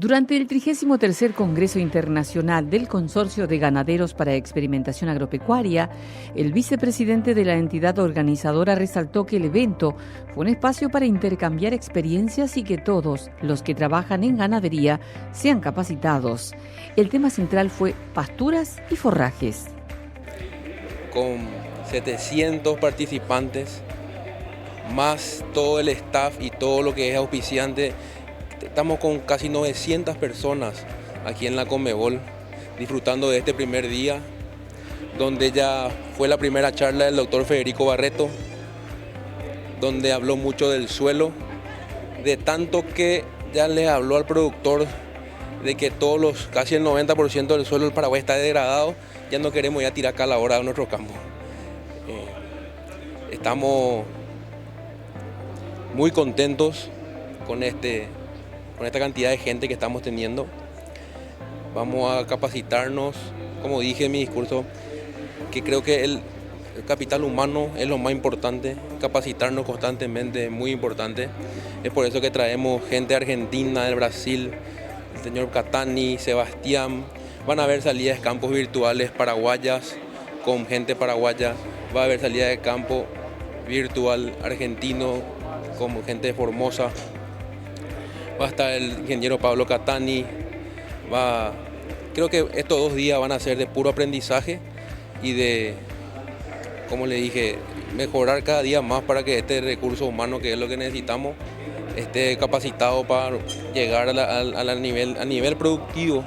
Durante el 33º Congreso Internacional del Consorcio de Ganaderos para Experimentación Agropecuaria, el vicepresidente de la entidad organizadora resaltó que el evento fue un espacio para intercambiar experiencias y que todos los que trabajan en ganadería sean capacitados. El tema central fue pasturas y forrajes. Con 700 participantes, más todo el staff y todo lo que es auspiciante, estamos con casi 900 personas aquí en la Conmebol disfrutando de este primer día, donde ya fue la primera charla del doctor Federico Barreto, donde habló mucho del suelo, de tanto que ya le habló al productor de que casi el 90% del suelo del Paraguay está degradado. Ya no queremos ya tirar cal ahora a nuestro campo. Estamos muy contentos con esta cantidad de gente que estamos teniendo. Vamos a capacitarnos, como dije en mi discurso, que creo que el capital humano es lo más importante. Capacitarnos constantemente es muy importante. Es por eso que traemos gente argentina, del Brasil, el señor Catani, Sebastián. Van a haber salidas de campos virtuales paraguayas con gente paraguaya. Va a haber salida de campo virtual argentino con gente de Formosa. Va a estar el ingeniero Pablo Catani. Creo que estos 2 días van a ser de puro aprendizaje y de, como le dije, mejorar cada día más para que este recurso humano, que es lo que necesitamos, esté capacitado para llegar a nivel productivo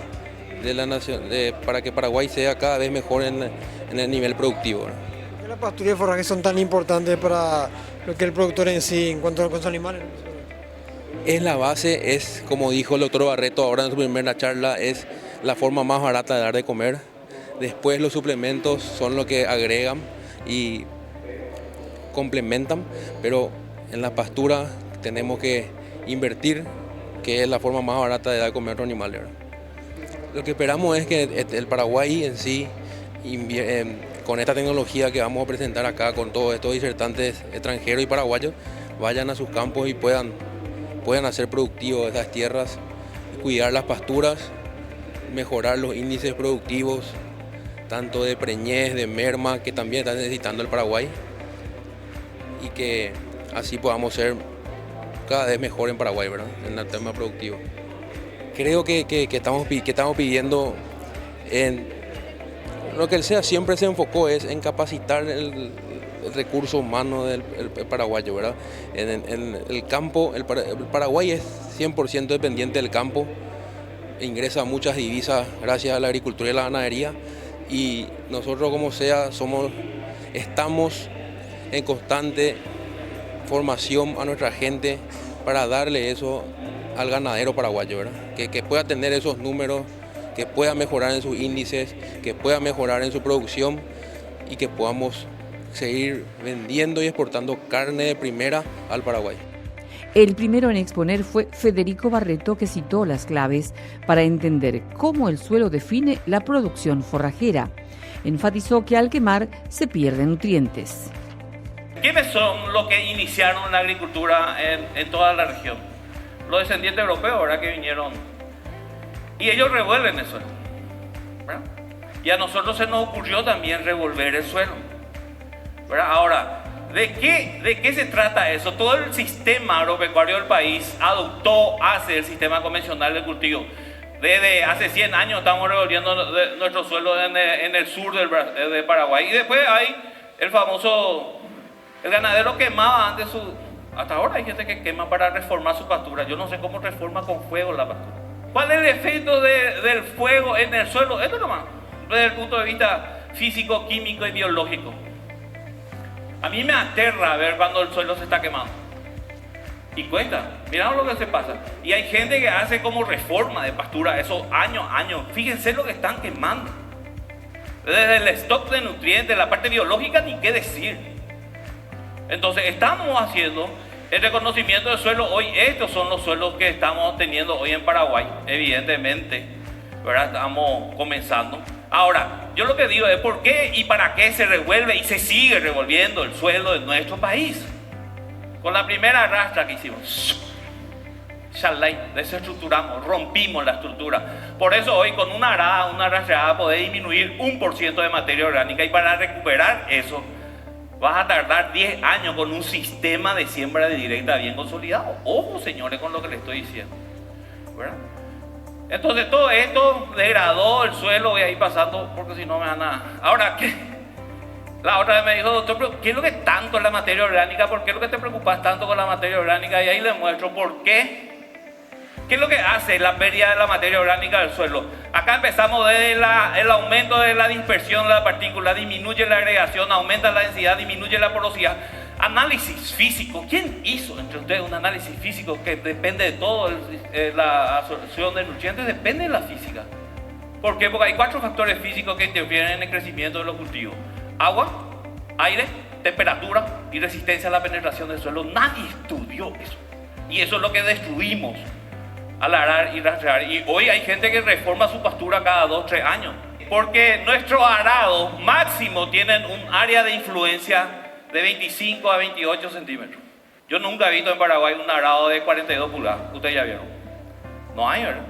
de la nación, para que Paraguay sea cada vez mejor en el nivel productivo. ¿Por qué la pastura y el forraje son tan importantes para lo que el productor en sí en cuanto a los animales? Es la base, es como dijo el doctor Barreto ahora en su primera charla, es la forma más barata de dar de comer. Después los suplementos son lo que agregan y complementan, pero en la pastura tenemos que invertir, que es la forma más barata de dar de comer a los animales. Lo que esperamos es que el Paraguay en sí, con esta tecnología que vamos a presentar acá, con todos estos disertantes extranjeros y paraguayos, vayan a sus campos y puedan hacer productivos esas tierras, cuidar las pasturas, mejorar los índices productivos, tanto de preñez, de merma, que también está necesitando el Paraguay, y que así podamos ser cada vez mejor en Paraguay, ¿verdad? En el tema productivo. Creo que estamos pidiendo, lo que el SEA siempre se enfocó es en capacitar el recurso humano del paraguayo, ¿verdad? En el campo, el Paraguay es 100% dependiente del campo, ingresa muchas divisas gracias a la agricultura y la ganadería, y nosotros como SEA estamos en constante formación a nuestra gente para darle eso al ganadero paraguayo, ¿verdad? Que pueda tener esos números, que pueda mejorar en sus índices, que pueda mejorar en su producción y que podamos seguir vendiendo y exportando carne de primera al Paraguay. El primero en exponer fue Federico Barreto, que citó las claves para entender cómo el suelo define la producción forrajera. Enfatizó que al quemar se pierden nutrientes. ¿Quiénes son los que iniciaron la agricultura en toda la región? Los descendientes europeos, ¿verdad? Que vinieron. Y ellos revuelven el suelo, ¿verdad? Y a nosotros se nos ocurrió también revolver el suelo, ¿verdad? Ahora, ¿de qué se trata eso? Todo el sistema agropecuario del país adoptó hace el sistema convencional de cultivo. Desde hace 100 años estamos revolviendo nuestro suelo en el sur de Paraguay. Y después hay el ganadero quemaba antes hasta ahora hay gente que quema para reformar su pastura. Yo no sé cómo reforma con fuego la pastura. ¿Cuál es el efecto del fuego en el suelo? Esto nomás, desde el punto de vista físico, químico y biológico. A mí me aterra ver cuando el suelo se está quemando. Y cuesta, mirad lo que se pasa. Y hay gente que hace como reforma de pastura, eso años. Fíjense lo que están quemando. Desde el stock de nutrientes, la parte biológica, ni qué decir. Entonces estamos haciendo el reconocimiento del suelo hoy. Estos son los suelos que estamos teniendo hoy en Paraguay, evidentemente, ¿verdad? Estamos comenzando. Ahora, yo lo que digo es por qué y para qué se revuelve y se sigue revolviendo el suelo de nuestro país. Con la primera arrastra que hicimos, Shalai, desestructuramos, rompimos la estructura. Por eso hoy con una arada, una rastreada podés disminuir 1% de materia orgánica, y para recuperar eso vas a tardar 10 años con un sistema de siembra directa bien consolidado. Ojo, señores, con lo que les estoy diciendo, ¿verdad? Entonces todo esto degradó el suelo, voy a ir pasando porque si no me van a... Ahora, ¿qué? La otra vez me dijo, doctor, pero ¿qué es lo que tanto es la materia orgánica? ¿Por qué es lo que te preocupas tanto con la materia orgánica? Y ahí les muestro por qué. ¿Qué es lo que hace la pérdida de la materia orgánica del suelo? Acá empezamos desde el aumento de la dispersión de la partícula, disminuye la agregación, aumenta la densidad, disminuye la porosidad. Análisis físico. ¿Quién hizo entre ustedes un análisis físico que depende de todo? La absorción de nutrientes depende de la física. ¿Por qué? Porque hay 4 factores físicos que interfieren en el crecimiento de los cultivos: agua, aire, temperatura y resistencia a la penetración del suelo. Nadie estudió eso. Y eso es lo que destruimos al arar y rastrear. Y hoy hay gente que reforma su pastura cada 2-3 años. Porque nuestros arados máximo tienen un área de influencia de 25 a 28 centímetros. Yo nunca he visto en Paraguay un arado de 42 pulgadas. Ustedes ya vieron. No hay, ¿verdad?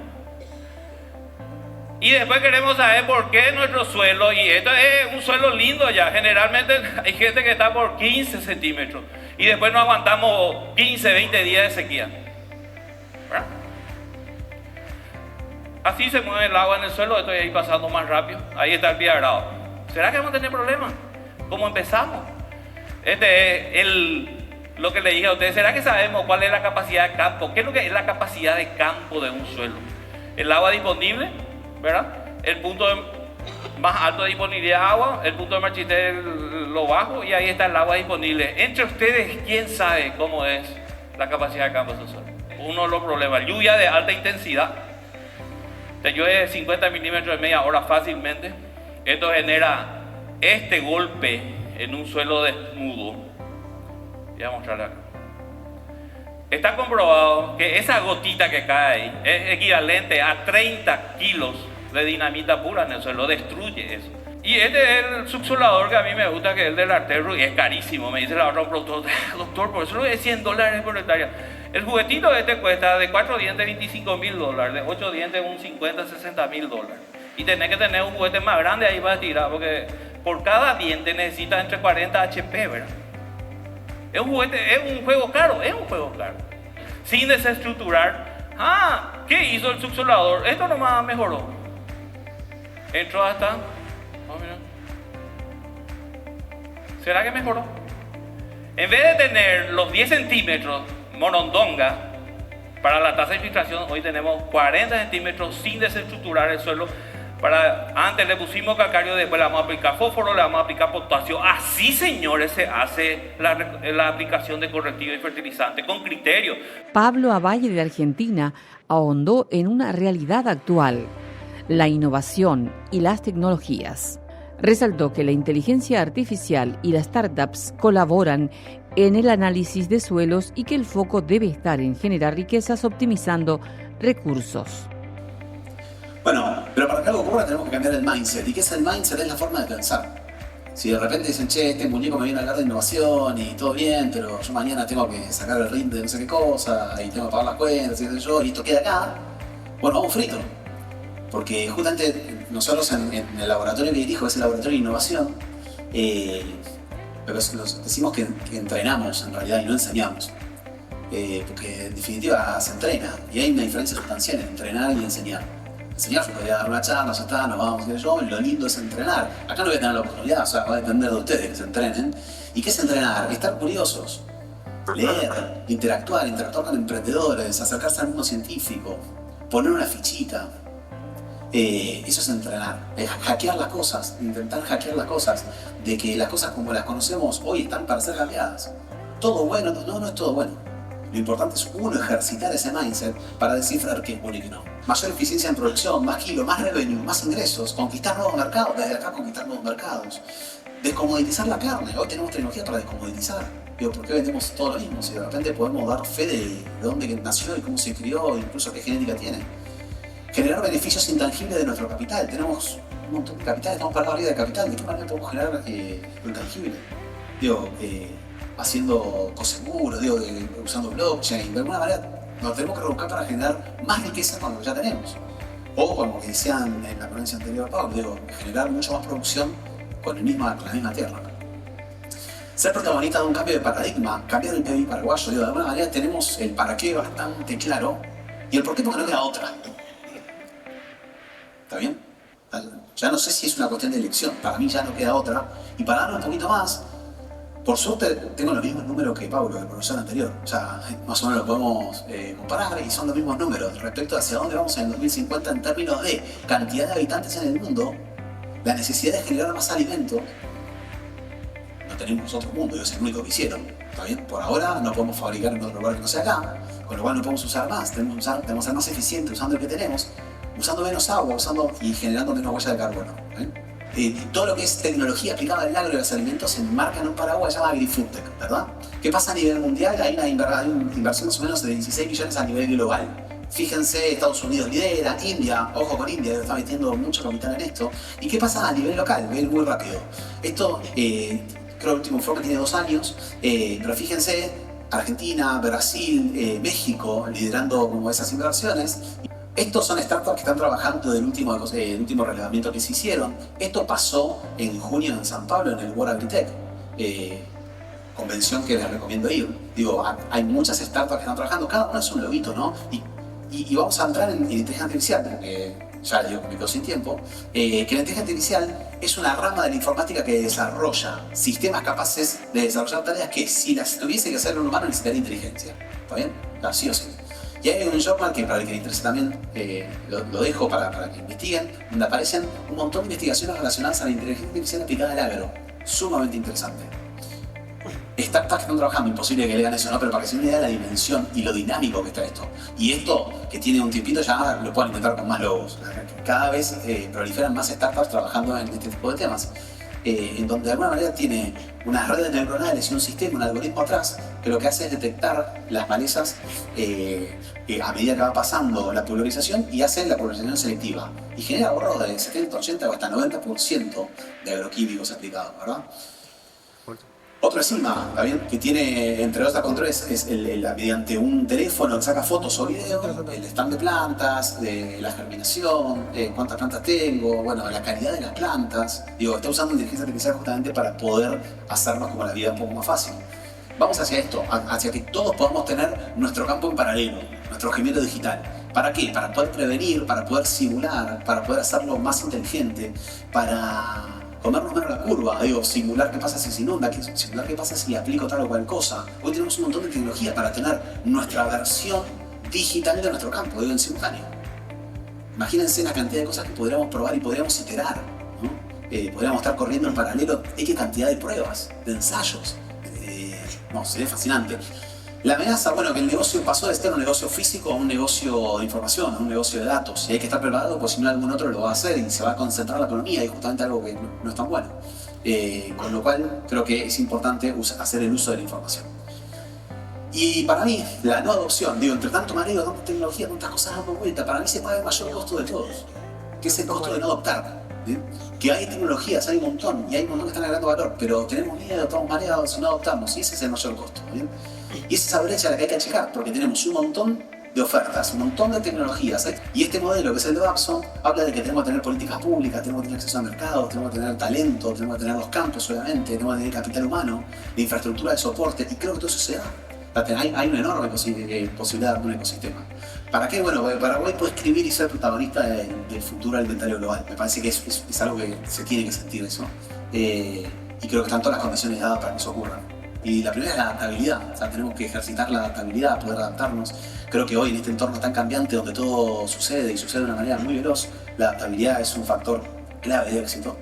Y después queremos saber por qué nuestro suelo, y esto es un suelo lindo ya, generalmente hay gente que está por 15 centímetros y después no aguantamos 15, 20 días de sequía, ¿verdad? Así se mueve el agua en el suelo. Estoy ahí pasando más rápido. Ahí está el pie arado. ¿Será que vamos a tener problemas? ¿Cómo empezamos? Este es lo que le dije a ustedes. ¿Será que sabemos cuál es la capacidad de campo? ¿Qué es lo que es la capacidad de campo de un suelo? El agua disponible, ¿verdad? El punto más alto de disponibilidad de agua, el punto de marchitez lo bajo, y ahí está el agua disponible. Entre ustedes, ¿quién sabe cómo es la capacidad de campo de su suelo? Uno de los problemas: lluvia de alta intensidad. Te llueve 50 milímetros en media hora fácilmente. Esto genera este golpe en un suelo desnudo. Voy a mostrarle acá. Está comprobado que esa gotita que cae ahí es equivalente a 30 kilos de dinamita pura en el suelo. Destruye eso. Y este es el subsolador que a mí me gusta, que es el del Arterro, y es carísimo. Me dice la otra productor: doctor, por eso lo es $100 por hectárea. El juguetito este cuesta de 4 dientes $25,000, de 8 dientes un $50,000-$60,000. Y tenés que tener un juguete más grande ahí para tirar, porque por cada diente necesitas entre 40 HP, ¿verdad? Es un juguete, es un juego caro, sin desestructurar. ¿Qué hizo el subsolador? Esto nomás mejoró. Entró hasta... mira. ¿Será que mejoró? En vez de tener los 10 centímetros morondonga para la tasa de infiltración, hoy tenemos 40 centímetros sin desestructurar el suelo. Antes le pusimos calcario, después le vamos a aplicar fósforo, le vamos a aplicar potasio. Así, señores, se hace la aplicación de correctivo y fertilizante con criterio. Pablo Avalle, de Argentina, ahondó en una realidad actual: la innovación y las tecnologías. Resaltó que la inteligencia artificial y las startups colaboran en el análisis de suelos y que el foco debe estar en generar riquezas optimizando recursos. Bueno, pero para que algo ocurra tenemos que cambiar el mindset. ¿Y qué es el mindset? Es la forma de pensar. Si de repente dicen: che, este muñeco me viene a hablar de innovación y todo bien, pero yo mañana tengo que sacar el RIN de no sé qué cosa y tengo que pagar las cuentas y qué sé yo, y esto queda acá, bueno, vamos frito. Porque justamente nosotros en el laboratorio que dirijo, es el laboratorio de innovación, pero decimos que entrenamos en realidad y no enseñamos. Porque en definitiva se entrena y hay una diferencia sustancial en entrenar y enseñar. Enseñar, yo podría dar una charla, ya está, nos vamos, qué sé yo, lo lindo es entrenar. Acá no voy a tener la oportunidad, o sea, va a depender de ustedes que se entrenen. ¿Y qué es entrenar? Estar curiosos, leer, interactuar con emprendedores, acercarse al mundo científico, poner una fichita. Eso es entrenar, es hackear las cosas, intentar hackear las cosas, de que las cosas como las conocemos hoy están para ser cambiadas. Todo bueno, no es todo bueno. Lo importante es uno ejercitar ese mindset para descifrar qué es bueno y qué no. Mayor eficiencia en producción, más kilos, más revenue, más ingresos, conquistar nuevos mercados, desde acá conquistar nuevos mercados. Descomoditizar la carne, hoy tenemos tecnología para descomoditizar. Digo, ¿por qué vendemos todo lo mismo? Si de repente podemos dar fe de dónde nació y cómo se crió, incluso qué genética tiene. Generar beneficios intangibles de nuestro capital. Tenemos un montón de capital, estamos para arriba de capital. ¿De qué manera podemos generar lo intangible? Digo, haciendo coseguros, usando blockchain, de alguna manera Nos tenemos que rebuscar para generar más riqueza con lo que ya tenemos. O, como que decían en la ponencia anterior, Pablo, digo, generar mucho más producción con la misma tierra. Ser protagonista de un cambio de paradigma, cambiar el PBI paraguayo, digo, de alguna manera tenemos el para qué bastante claro y el por qué porque no queda otra. ¿Está bien? Ya no sé si es una cuestión de elección, para mí ya no queda otra. Y para darle un poquito más, por suerte tengo los mismos números que Pablo, el profesor anterior. O sea, más o menos lo podemos comparar y son los mismos números respecto a hacia dónde vamos en el 2050 en términos de cantidad de habitantes en el mundo, la necesidad de generar más alimentos. No tenemos otro mundo, es el único que hicieron. ¿Está bien? Por ahora no podemos fabricar en otro lugar que no sea acá, con lo cual no podemos usar más, tenemos que ser más eficientes usando el que tenemos, usando menos agua, y generando menos huella de carbono. Todo lo que es tecnología aplicada al agro y los alimentos se enmarca en un paraguas llamado AgriFoodTech, ¿verdad? ¿Qué pasa a nivel mundial? Hay una inversión más o menos de 16 millones a nivel global. Fíjense, Estados Unidos lidera, India, ojo con India, está metiendo mucho capital en esto. ¿Y qué pasa a nivel local? Muy rápido. Esto, creo que el último informe tiene 2 años, pero fíjense, Argentina, Brasil, México liderando como esas inversiones. Estos son startups que están trabajando del último relevamiento que se hicieron. Esto pasó en junio en San Pablo, en el World Agritech, convención que les recomiendo ir. Digo, hay muchas startups que están trabajando, cada uno es un lobito, ¿no? Y vamos a entrar en inteligencia artificial, porque ya digo que me quedo sin tiempo, que la inteligencia artificial es una rama de la informática que desarrolla sistemas capaces de desarrollar tareas que si las tuviese que hacer un humano necesitaría inteligencia. ¿Está bien? Claro, sí o sí. Y hay un journal que para el que le interese también lo dejo para que investiguen, donde aparecen un montón de investigaciones relacionadas a la inteligencia artificial aplicada al agro. Sumamente interesante. Startups que están trabajando, imposible que lean eso, ¿no? Pero para que se den una idea de la dimensión y lo dinámico que está esto. Y esto, que tiene un tiempito, ya lo pueden intentar con más logos. Cada vez proliferan más startups trabajando en este tipo de temas. En donde de alguna manera tiene unas redes neuronales y un sistema, un algoritmo atrás, que lo que hace es detectar las malezas a medida que va pasando la pulverización y hace la pulverización selectiva. Y genera ahorros de 70, 80 o hasta 90% de agroquímicos aplicados, ¿verdad? Otro encima, ¿está bien? Que tiene, entre otros controles, es mediante un teléfono que saca fotos o videos, el stand de plantas, de la germinación, cuántas plantas tengo, bueno, la calidad de las plantas. Digo, está usando inteligencia artificial justamente para poder hacernos como la vida un poco más fácil. Vamos hacia esto, hacia que todos podamos tener nuestro campo en paralelo, nuestro gemelo digital. ¿Para qué? Para poder prevenir, para poder simular, para poder hacerlo más inteligente, para comernos menos la curva, digo, simular qué pasa si se inunda, simular qué pasa si aplico tal o cual cosa. Hoy tenemos un montón de tecnología para tener nuestra versión digital de nuestro campo, digo, en simultáneo. Imagínense la cantidad de cosas que podríamos probar y podríamos iterar, ¿no? Podríamos estar corriendo en paralelo, qué cantidad de pruebas, de ensayos. No, sería fascinante. La amenaza, bueno, que el negocio pasó de ser un negocio físico a un negocio de información, a un negocio de datos. Y hay que estar preparado, pues si no algún otro lo va a hacer y se va a concentrar la economía, y justamente algo que no es tan bueno. Con lo cual, creo que es importante hacer el uso de la información. Y para mí, la no adopción, digo, entre tanto mareo, tanta tecnología, tantas cosas dando vuelta, para mí se paga el mayor costo de todos, que es el costo de no adoptar. ¿Bien? Que hay tecnologías, hay un montón, y hay un montón que están agregando valor, pero tenemos miedo, estamos mareados y no adoptamos, y ese es el mayor costo. ¿Bien? Y es esa brecha la que hay que achicar, porque tenemos un montón de ofertas, un montón de tecnologías, y este modelo que es el de Babson habla de que tenemos que tener políticas públicas, tenemos que tener acceso a mercados, tenemos que tener talento, tenemos que tener los campos obviamente, tenemos que tener capital humano, la infraestructura de soporte, y creo que todo eso se da. Hay una enorme posibilidad de un ecosistema. ¿Para qué? Bueno, Paraguay puede escribir y ser protagonista del futuro alimentario global. Me parece que es algo que se tiene que sentir eso. Y creo que están todas las condiciones dadas para que eso ocurra. Y la primera es la adaptabilidad. O sea, tenemos que ejercitar la adaptabilidad, poder adaptarnos. Creo que hoy en este entorno tan cambiante donde todo sucede y sucede de una manera muy veloz, la adaptabilidad es un factor clave de éxito.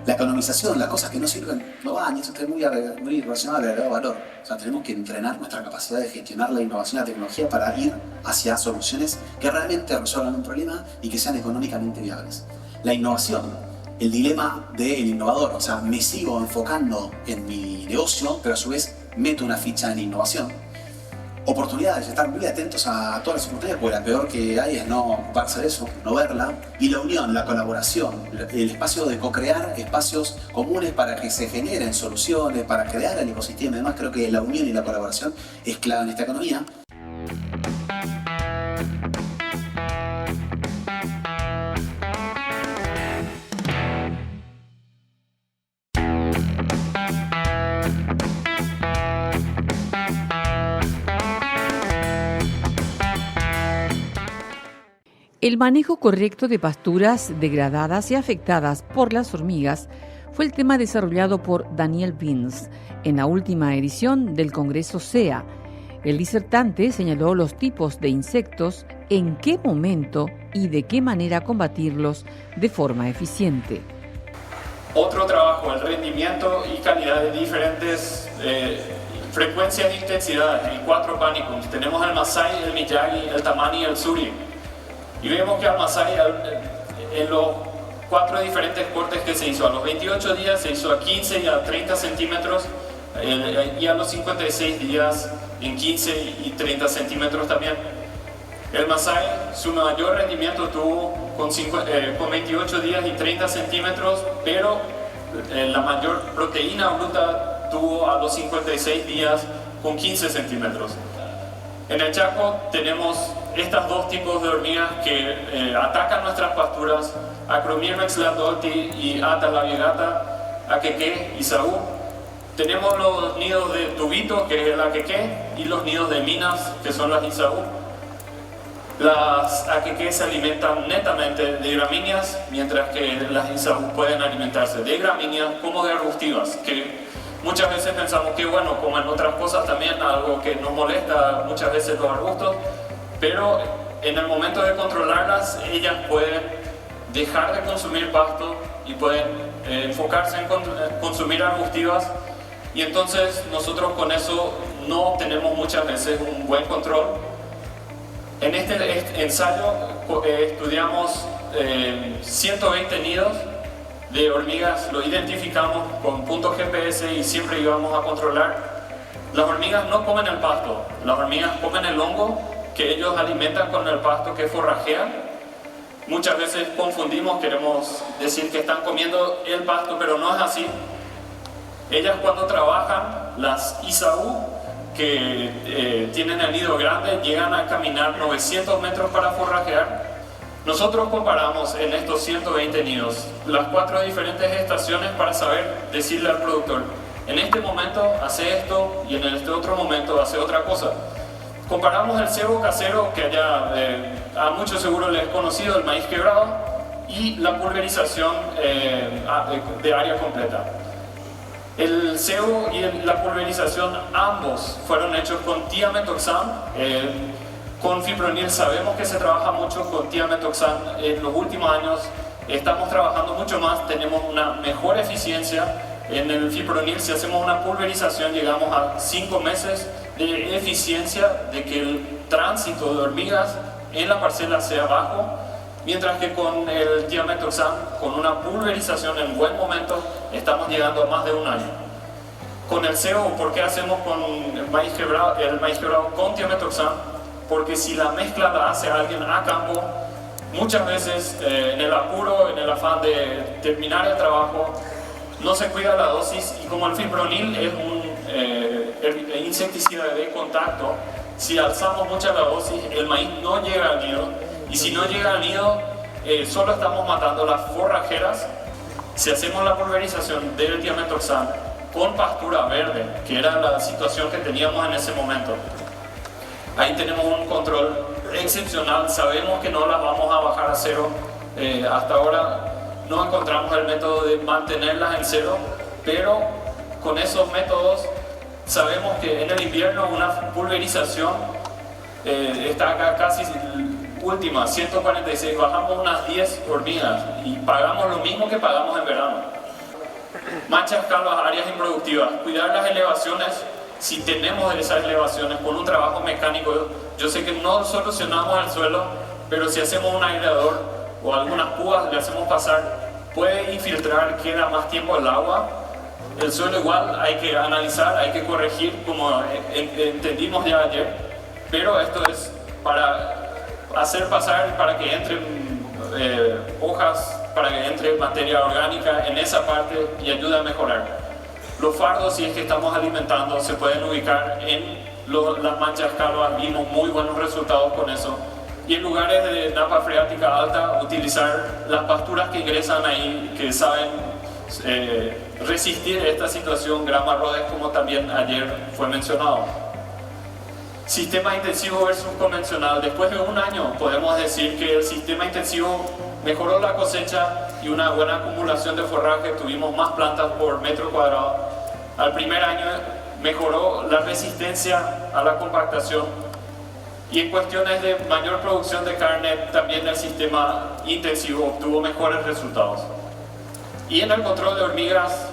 La economización, las cosas que no sirven, no van, y eso está muy relacionado al agregado valor. O sea, tenemos que entrenar nuestra capacidad de gestionar la innovación y la tecnología para ir hacia soluciones que realmente resuelvan un problema y que sean económicamente viables. La innovación, el dilema del innovador, o sea, me sigo enfocando en mi negocio, pero a su vez meto una ficha en innovación. Oportunidades, estar muy atentos a todas las oportunidades, porque la peor que hay es no ocuparse de eso, no verla. Y la unión, la colaboración, el espacio de co-crear espacios comunes para que se generen soluciones, para crear el ecosistema. Además, creo que la unión y la colaboración es clave en esta economía. El manejo correcto de pasturas degradadas y afectadas por las hormigas fue el tema desarrollado por Daniel Binns en la última edición del Congreso SEA. El disertante señaló los tipos de insectos, en qué momento y de qué manera combatirlos de forma eficiente. Otro trabajo, el rendimiento y calidad de diferentes frecuencias e intensidades en 4 panicums. Tenemos el Masai, el Miyagi, el Tamani y el Suri. Y vemos que al Masai, en los 4 diferentes cortes que se hizo, a los 28 días se hizo a 15 y a 30 centímetros, y a los 56 días en 15 y 30 centímetros también. El Masai, su mayor rendimiento tuvo con 28 días y 30 centímetros, pero la mayor proteína bruta tuvo a los 56 días con 15 centímetros. En el Chaco tenemos estos 2 tipos de hormigas que atacan nuestras pasturas, Acromyrmex ladolti y Atta labiegata, Aqueque y Saúl. Tenemos los nidos de tubito, que es el Aqueque, y los nidos de minas, que son las Isaú. Las Aqueque se alimentan netamente de gramíneas, mientras que las Isaú pueden alimentarse de gramíneas como de arbustivas, que muchas veces pensamos que bueno, comen otras cosas también, algo que nos molesta muchas veces los arbustos, pero en el momento de controlarlas, ellas pueden dejar de consumir pasto y pueden enfocarse en consumir arbustivas, y entonces nosotros con eso no tenemos muchas veces un buen control. En este ensayo estudiamos 120 nidos de hormigas, lo identificamos con puntos GPS y siempre íbamos a controlar. Las hormigas no comen el pasto, las hormigas comen el hongo que ellos alimentan con el pasto que forrajean. Muchas veces confundimos, queremos decir que están comiendo el pasto, pero no es así. Ellas cuando trabajan, las Isaú, que tienen el nido grande, llegan a caminar 900 metros para forrajear. Nosotros comparamos en estos 120 nidos las 4 diferentes estaciones para saber decirle al productor, en este momento hace esto y en este otro momento hace otra cosa. Comparamos el cebo casero, que allá a muchos seguro les es conocido, el maíz quebrado, y la pulverización de área completa. El cebo y la pulverización ambos fueron hechos con tiametoxam. Con fipronil sabemos que se trabaja mucho con tiametoxam. En los últimos años estamos trabajando mucho más, tenemos una mejor eficiencia. En el fipronil, si hacemos una pulverización, llegamos a 5 meses de eficiencia de que el tránsito de hormigas en la parcela sea bajo, mientras que con el tiametoxam, con una pulverización en buen momento, estamos llegando a más de 1 año. Con el cebo, ¿por qué hacemos con el maíz quebrado con tiametoxam? Porque si la mezcla la hace alguien a campo, muchas veces en el apuro, en el afán de terminar el trabajo, no se cuida la dosis, y como el fipronil es un insecticida de contacto, si alzamos mucha la dosis, el maíz no llega al nido, y si no llega al nido, solo estamos matando las forrajeras. Si hacemos la pulverización del tiametoxam con pastura verde, que era la situación que teníamos en ese momento, ahí tenemos un control excepcional. Sabemos que no las vamos a bajar a cero. Hasta ahora no encontramos el método de mantenerlas en cero, pero con esos métodos sabemos que en el invierno una pulverización está acá casi última, 146, bajamos unas 10 hormigas y pagamos lo mismo que pagamos en verano. Manchas, calvas, áreas improductivas, cuidar las elevaciones. Si tenemos esas elevaciones con un trabajo mecánico, yo sé que no solucionamos el suelo, pero si hacemos un aireador o algunas púas le hacemos pasar, puede infiltrar, queda más tiempo el agua. El suelo igual hay que analizar, hay que corregir, como entendimos ya ayer, pero esto es para hacer pasar, para que entren hojas, para que entre materia orgánica en esa parte y ayuda a mejorar. Los fardos, si es que estamos alimentando, se pueden ubicar en las manchas calvas. Vimos muy buenos resultados con eso. Y en lugares de napa freática alta, utilizar las pasturas que ingresan ahí, que saben resistir esta situación, grama rhodes, como también ayer fue mencionado. Sistema intensivo versus convencional. Después de un año podemos decir que el sistema intensivo mejoró la cosecha y una buena acumulación de forraje. Tuvimos más plantas por metro cuadrado. Al primer año mejoró la resistencia a la compactación. Y en cuestiones de mayor producción de carne, también el sistema intensivo obtuvo mejores resultados. Y en el control de hormigas,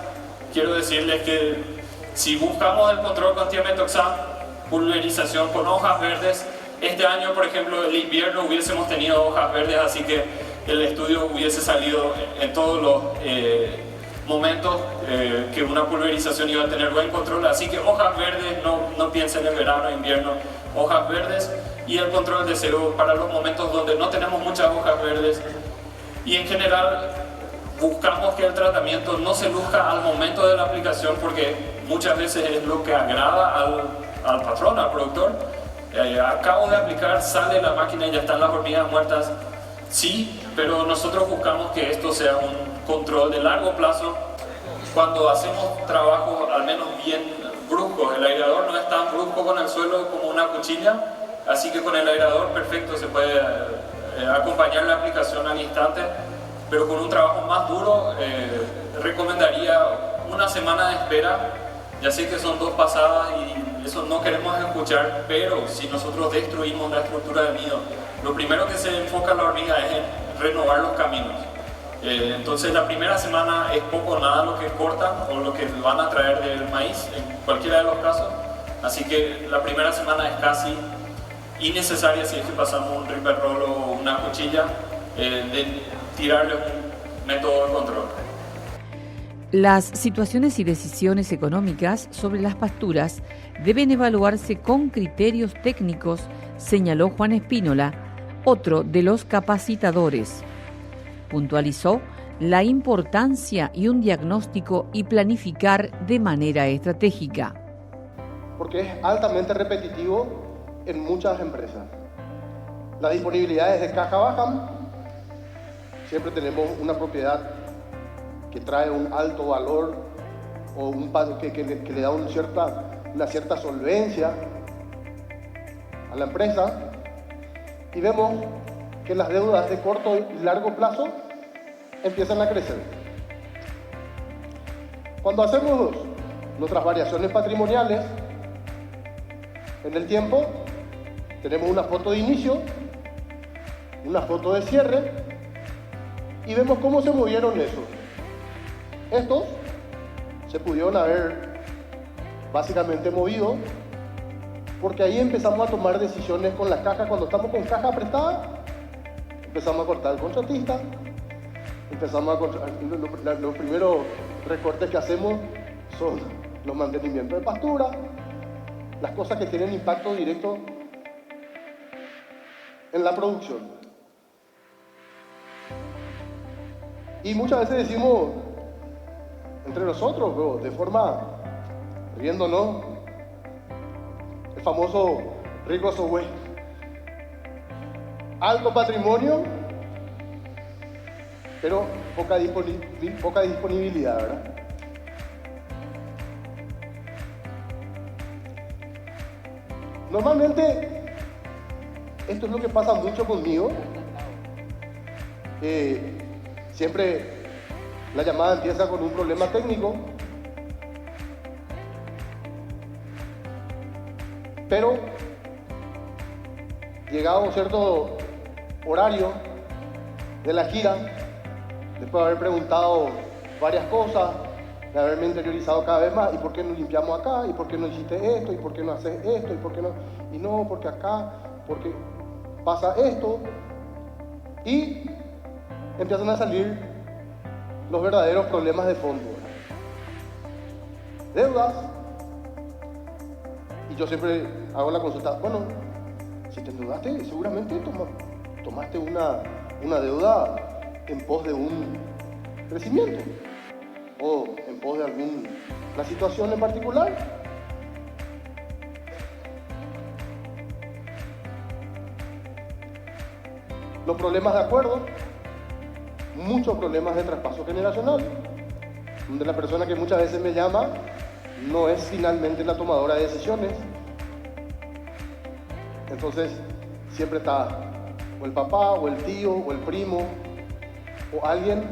quiero decirles que si buscamos el control con tiametoxam, pulverización con hojas verdes, este año, por ejemplo, el invierno hubiésemos tenido hojas verdes, así que el estudio hubiese salido en todos los momentos que una pulverización iba a tener buen control. Así que hojas verdes, no piensen en verano, invierno, hojas verdes, y el control de cebo para los momentos donde no tenemos muchas hojas verdes. Y en general buscamos que el tratamiento no se luzca al momento de la aplicación, porque muchas veces es lo que agrada al patrón, al productor. Acabo de aplicar, sale la máquina y ya están las hormigas muertas. Sí, pero nosotros buscamos que esto sea un control de largo plazo. Cuando hacemos trabajos al menos bien bruscos, el aireador no es tan brusco con el suelo como una cuchilla, así que con el aireador perfecto se puede acompañar la aplicación al instante, pero con un trabajo más duro recomendaría una semana de espera. Ya sé que son 2 pasadas y eso no queremos escuchar, pero si nosotros destruimos la estructura del nido, lo primero que se enfoca la hormiga es en renovar los caminos. Entonces la primera semana es poco o nada lo que cortan o lo que van a traer del maíz, en cualquiera de los casos. Así que la primera semana es casi innecesaria, si es que pasamos un ripper roll o una cuchilla, de tirarle un método de control. Las situaciones y decisiones económicas sobre las pasturas deben evaluarse con criterios técnicos, señaló Juan Espínola, otro de los capacitadores. Puntualizó la importancia y un diagnóstico y planificar de manera estratégica. Porque es altamente repetitivo en muchas empresas. Las disponibilidades de caja bajan, siempre tenemos una propiedad que trae un alto valor o que le da una cierta solvencia a la empresa, y vemos que las deudas de corto y largo plazo empiezan a crecer. Cuando hacemos nuestras variaciones patrimoniales en el tiempo, tenemos una foto de inicio, una foto de cierre, y vemos cómo se movieron esos. Estos se pudieron haber básicamente movido porque ahí empezamos a tomar decisiones con la caja. Cuando estamos con caja prestada, empezamos a cortar el contratista, los primeros recortes que hacemos son los mantenimientos de pastura, las cosas que tienen impacto directo en la producción. Y muchas veces decimos entre nosotros, pero de forma riéndonos, el famoso rico güey. Alto patrimonio, pero poca disponibilidad, ¿verdad? Normalmente, esto es lo que pasa mucho conmigo. Siempre la llamada empieza con un problema técnico, pero llegado a un cierto horario de la gira, después de haber preguntado varias cosas, de haberme interiorizado cada vez más, ¿y por qué no limpiamos acá? ¿Y por qué no hiciste esto? ¿Y por qué no haces esto? ¿Y por qué no? Y no, porque acá, porque pasa esto, y empiezan a salir los verdaderos problemas de fondo. Deudas. Y yo siempre hago la consulta, bueno, si te endeudaste, seguramente tomaste una deuda en pos de un crecimiento o en pos de alguna situación en particular. Los problemas de acuerdo, muchos problemas de traspaso generacional, donde la persona que muchas veces me llama no es finalmente la tomadora de decisiones. Entonces, siempre está o el papá, o el tío, o el primo, o alguien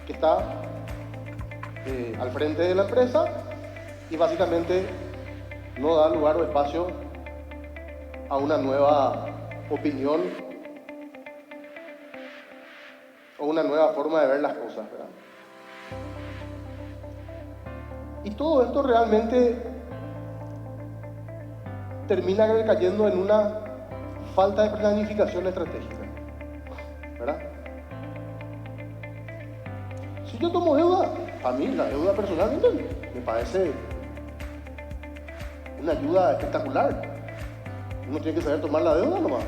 que está al frente de la empresa y básicamente no da lugar o espacio a una nueva opinión o una nueva forma de ver las cosas, ¿verdad? Y todo esto realmente termina cayendo en una falta de planificación estratégica, ¿verdad? Si yo tomo deuda, a mí la deuda personalmente me parece una ayuda espectacular. Uno tiene que saber tomar la deuda nomás.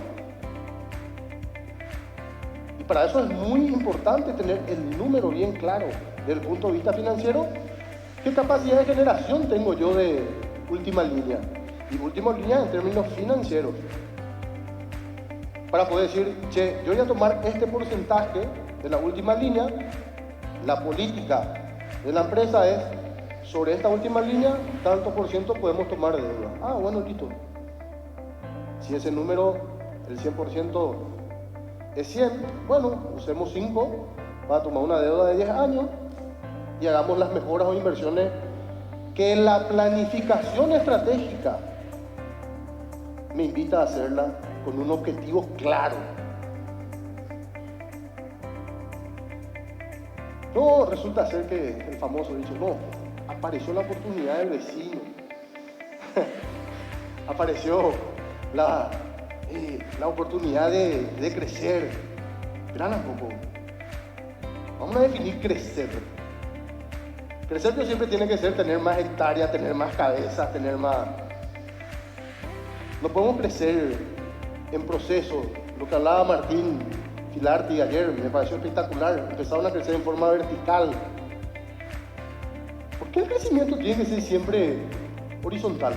Y para eso es muy importante tener el número bien claro desde el punto de vista financiero. ¿Qué capacidad de generación tengo yo de última línea? Y última línea en términos financieros. Para poder decir, che, yo voy a tomar este porcentaje de la última línea. La política de la empresa es, sobre esta última línea, tanto por ciento podemos tomar de deuda. Ah, bueno, listo. Si ese número, el 100% es 100, bueno, usemos 5 para tomar una deuda de 10 años y hagamos las mejoras o inversiones que la planificación estratégica me invita a hacerla con un objetivo claro. No, resulta ser que el famoso dicho, no, apareció la oportunidad del vecino, apareció la oportunidad de crecer. Esperan un poco. Vamos a definir crecer. Crecer no siempre tiene que ser tener más hectáreas, tener más cabezas, tener más... No podemos crecer en proceso. Lo que hablaba Martín Filarti ayer me pareció espectacular. Empezaron a crecer en forma vertical. ¿Por qué el crecimiento tiene que ser siempre horizontal?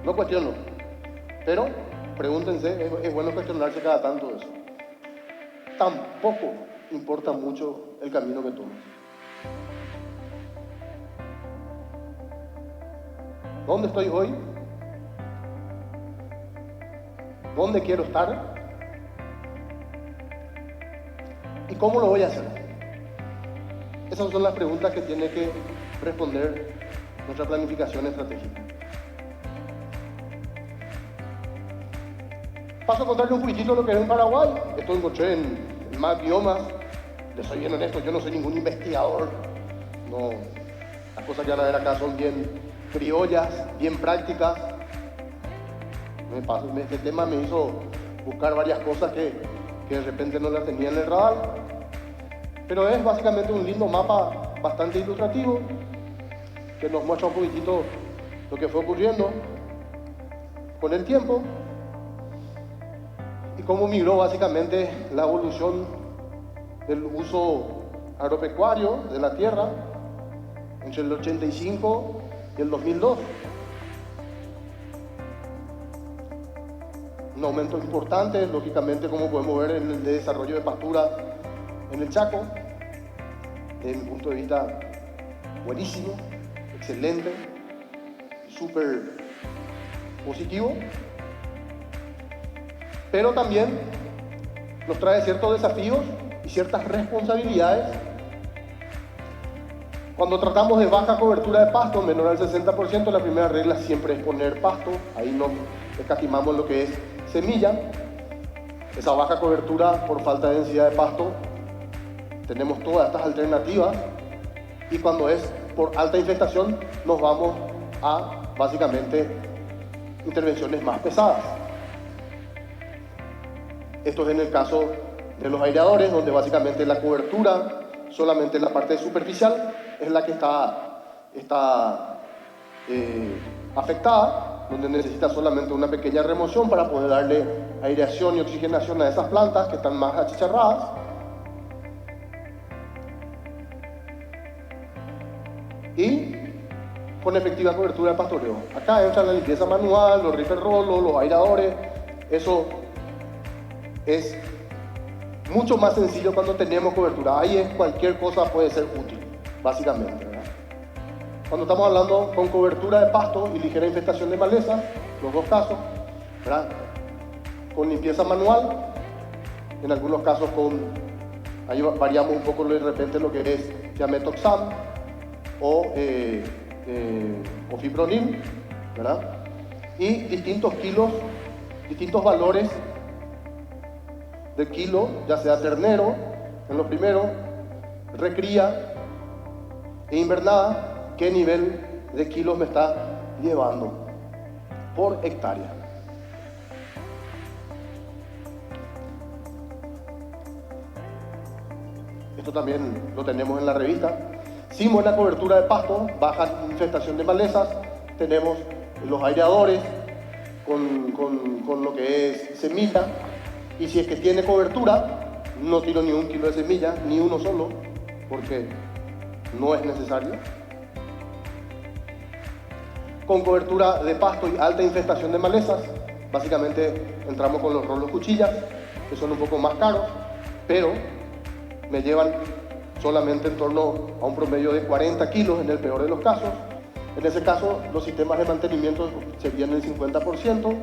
No cuestiono, pero pregúntense, es bueno cuestionarse cada tanto eso. Tampoco importa mucho el camino que tomes. ¿Dónde estoy hoy? ¿Dónde quiero estar? ¿Y cómo lo voy a hacer? Esas son las preguntas que tiene que responder nuestra planificación estratégica. Paso a contarle un poquitito lo que es en Paraguay. Esto lo encontré en más biomas. Les soy bien honesto, yo no soy ningún investigador. No, las cosas que van a ver acá son bien criollas, bien prácticas. Este tema me hizo buscar varias cosas que de repente no las tenía en el radar. Pero es básicamente un lindo mapa bastante ilustrativo que nos muestra un poquitito lo que fue ocurriendo con el tiempo y cómo migró básicamente la evolución del uso agropecuario de la tierra entre el 85 y el 2002. Un aumento importante, lógicamente, como podemos ver en el desarrollo de pastura en el Chaco, desde mi punto de vista, buenísimo, excelente, súper positivo, pero también nos trae ciertos desafíos y ciertas responsabilidades. Cuando tratamos de baja cobertura de pasto, menor al 60%, la primera regla siempre es poner pasto. Ahí no escatimamos lo que es semilla. Esa baja cobertura por falta de densidad de pasto, tenemos todas estas alternativas. Y cuando es por alta infestación, nos vamos a básicamente intervenciones más pesadas. Esto es en el caso de los aireadores, donde básicamente la cobertura, solamente la parte superficial, es la que está afectada, donde necesita solamente una pequeña remoción para poder darle aireación y oxigenación a esas plantas que están más achicharradas. Y con efectiva cobertura de pastoreo. Acá entra la limpieza manual, los reefer rolos, los aireadores. Eso es mucho más sencillo cuando tenemos cobertura. Ahí es cualquier cosa puede ser útil, básicamente, ¿verdad? Cuando estamos hablando con cobertura de pasto y ligera infestación de malezas, los dos casos, ¿verdad? Con limpieza manual, en algunos casos ahí variamos un poco de repente lo que es Diametoxam o Fipronil, ¿verdad? Y distintos kilos, distintos valores de kilo, ya sea ternero, en lo primero, recría e invernada, qué nivel de kilos me está llevando por hectárea. Esto también lo tenemos en la revista. Sin buena cobertura de pasto, baja infestación de malezas, tenemos los aireadores con lo que es semilla, y si es que tiene cobertura, no tiro ni 1 kilo de semilla, ni uno solo, porque no es necesario. Con cobertura de pasto y alta infestación de malezas, básicamente entramos con los rolos cuchillas, que son un poco más caros, pero me llevan solamente en torno a un promedio de 40 kilos en el peor de los casos. En ese caso, los sistemas de mantenimiento serían el 50%,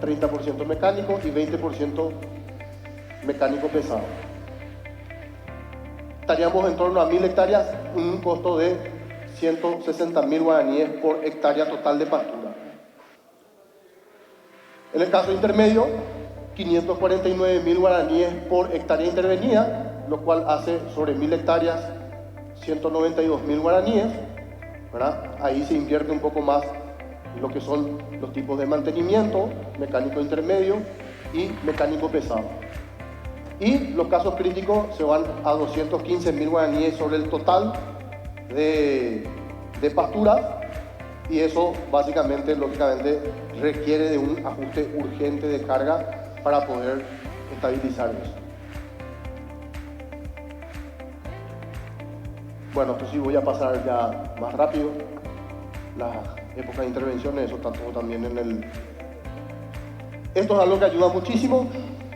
30% mecánico y 20% mecánico pesado. Estaríamos en torno a 1000 hectáreas, un costo de 160.000 guaraníes por hectárea total de pastura. En el caso intermedio, 549.000 guaraníes por hectárea intervenida, lo cual hace sobre 1000 hectáreas 192.000 guaraníes, ¿verdad? Ahí se invierte un poco más lo que son los tipos de mantenimiento, mecánico intermedio y mecánico pesado. Y los casos críticos se van a 215.000 guaraníes sobre el total de pasturas, y eso básicamente, lógicamente, requiere de un ajuste urgente de carga para poder estabilizar eso. Bueno, esto sí voy a pasar ya más rápido. Las épocas de intervenciones, eso está todo también en el... Esto es algo que ayuda muchísimo,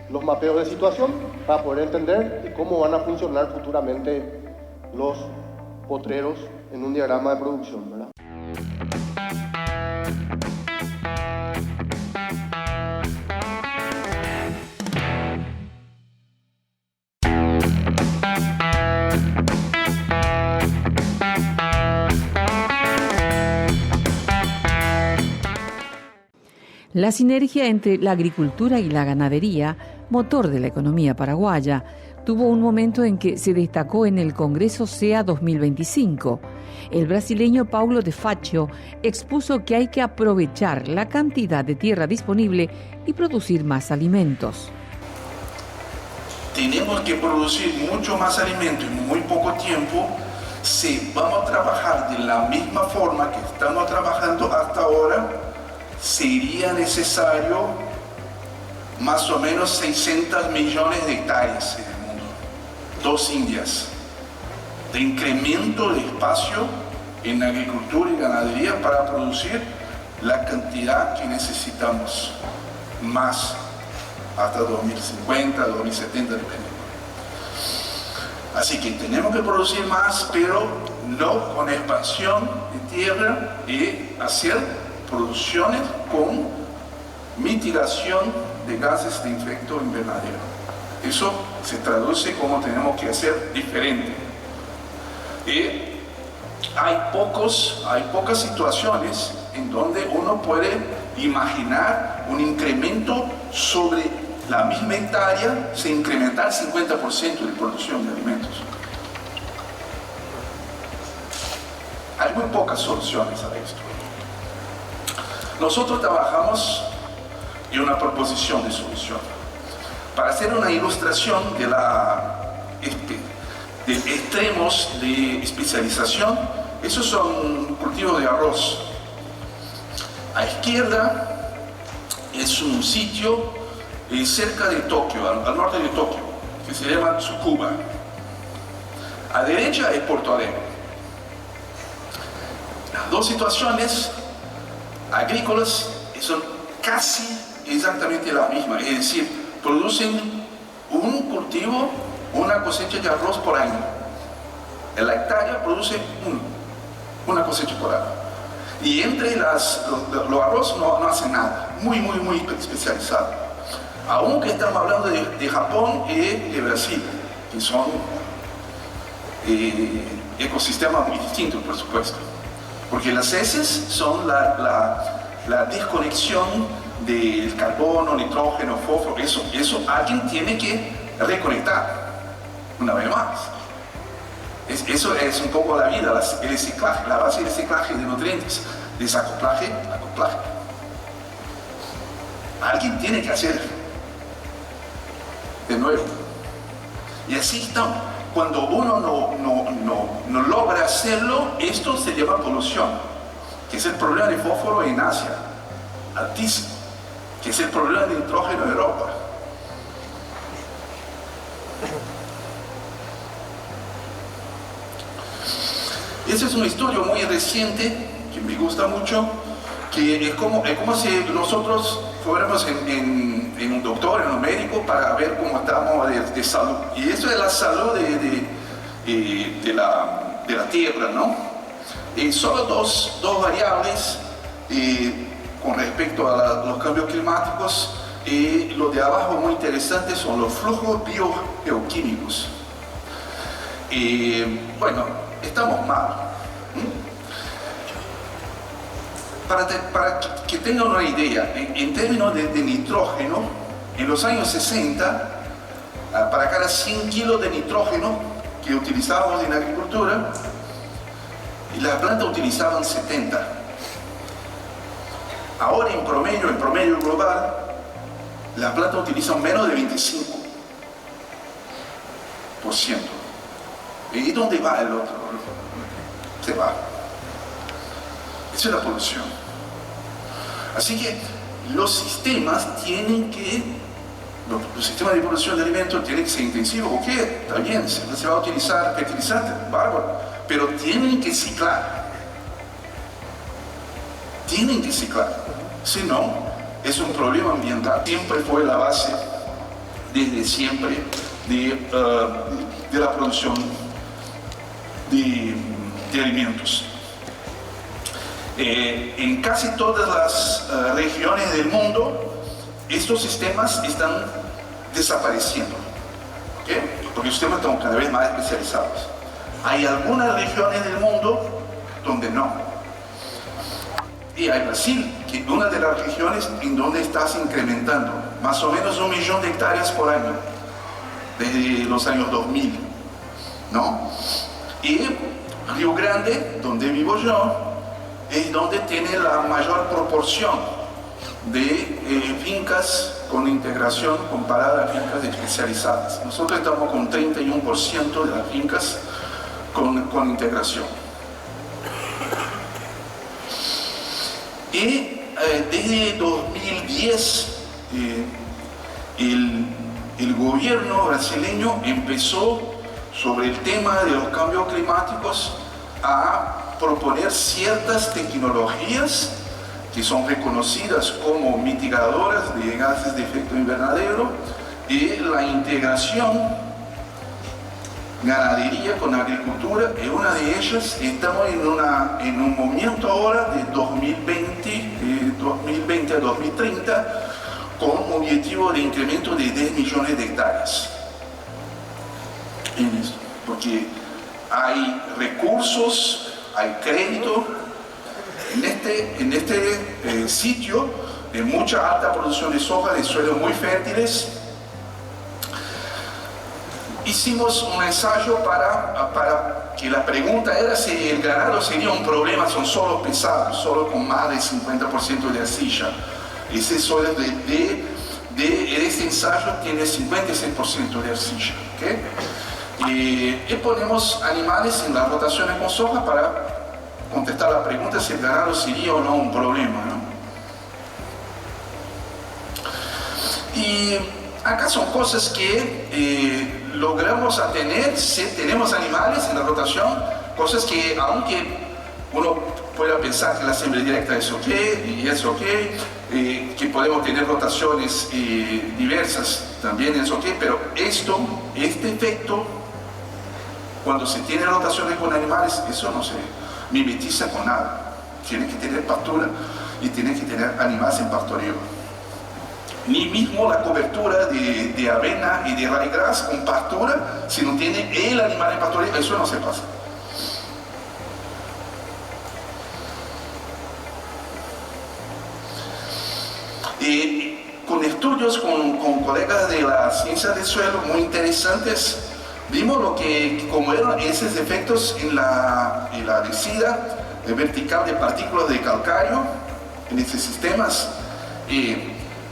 los mapeos de situación, para poder entender cómo van a funcionar futuramente los potreros en un diagrama de producción, ¿verdad? La sinergia entre la agricultura y la ganadería, motor de la economía paraguaya, tuvo un momento en que se destacó en el Congreso SEA 2025. El brasileño Paulo de Faccio expuso que hay que aprovechar la cantidad de tierra disponible y producir más alimentos. Tenemos que producir mucho más alimento en muy poco tiempo si vamos a trabajar de la misma forma que estamos trabajando hasta ahora. Sería necesario más o menos 600 millones de hectáreas en el mundo, 2 Indias, de incremento de espacio en agricultura y ganadería para producir la cantidad que necesitamos, más hasta 2050, 2070, dependiendo. Así que tenemos que producir más, pero no con expansión de tierra y hacer producciones con mitigación de gases de efecto invernadero. Eso se traduce como tenemos que hacer diferente. Hay pocas situaciones en donde uno puede imaginar un incremento sobre la misma hectárea, se incrementar 50% de producción de alimentos. Hay muy pocas soluciones a esto. Nosotros trabajamos en una proposición de solución. Para hacer una ilustración de extremos de especialización, esos son cultivos de arroz. A izquierda es un sitio cerca de Tokio, al norte de Tokio, que se llama Tsukuba. A derecha es Porto Alegre. Las dos situaciones agrícolas son casi exactamente la misma, es decir, producen un cultivo, una cosecha de arroz por año. En la hectárea produce uno. una cosecha por año. Y entre los arroz no hacen nada, muy especializado. Aunque estamos hablando de Japón y de Brasil, que son ecosistemas muy distintos, por supuesto. Porque las heces son la desconexión del carbono, nitrógeno, fósforo, eso alguien tiene que reconectar, una vez más. Eso es un poco la vida, el reciclaje, la base del reciclaje de nutrientes, desacoplaje, acoplaje. Alguien tiene que hacer de nuevo. Y así estamos. Cuando uno no logra hacerlo, esto se llama polución, que es el problema de fósforo en Asia, altísimo, que es el problema de nitrógeno en Europa. Esa es una historia muy reciente, que me gusta mucho, que es como si nosotros fuéramos en un doctor, en un médico, para ver cómo estamos de salud. Y eso es la salud de la Tierra, ¿no? Solo dos variables con respecto a los cambios climáticos. Lo de abajo muy interesante son los flujos biogeoquímicos. Bueno, estamos mal. Para que tengan una idea, en términos de nitrógeno, en los años 60, para cada 100 kilos de nitrógeno que utilizábamos en la agricultura, las plantas utilizaban 70. Ahora en promedio global, las plantas utilizan menos de 25%. ¿Y dónde va el otro? Se va. Esa es la polución. Así que los sistemas de producción de alimentos tienen que ser intensivos. Ok, está bien, se va a utilizar fertilizantes, bárbaro, pero tienen que ciclar. Si no, es un problema ambiental. Siempre fue la base, desde siempre, de la producción de alimentos. En casi todas las regiones del mundo, estos sistemas están desapareciendo, ¿okay? Porque los sistemas están cada vez más especializados. Hay algunas regiones del mundo donde no. Y hay Brasil, que es una de las regiones en donde estás incrementando más o menos 1 millón de hectáreas por año, desde los años 2000, ¿no? Y Río Grande, donde vivo yo, es donde tiene la mayor proporción de fincas con integración comparada a fincas especializadas. Nosotros estamos con 31% de las fincas con integración. Y desde 2010 el gobierno brasileño empezó sobre el tema de los cambios climáticos a proponer ciertas tecnologías que son reconocidas como mitigadoras de gases de efecto invernadero y la integración ganadería con agricultura es una de ellas. Estamos en un momento ahora de 2020 a 2030 con un objetivo de incremento de 10 millones de hectáreas en esto, porque hay recursos, hay crédito en este sitio de mucha alta producción de soja, de suelos muy fértiles. Hicimos un ensayo para que la pregunta era si el ganado sería un problema, son solo pesados, solo con más del 50% de arcilla. Ese suelo de este ensayo tiene 56% de arcilla, ¿okay? Y ponemos animales en las rotaciones con soja para contestar la pregunta si el ganado sería o no un problema, ¿no? Y acá son cosas que logramos tener si tenemos animales en la rotación, cosas que aunque uno pueda pensar que la siembra directa es ok, y es ok, que podemos tener rotaciones diversas también es ok, pero este efecto, cuando se tiene rotaciones con animales, eso mimetiza con nada. Tiene que tener pastura y tiene que tener animales en pastoreo. Ni mismo la cobertura de avena y de ryegrass con pastura, si no tiene el animal en pastoreo, eso no se pasa. Con estudios con colegas de la ciencia del suelo muy interesantes, vimos cómo eran esos efectos en la descida vertical de partículas de calcáreo en estos sistemas.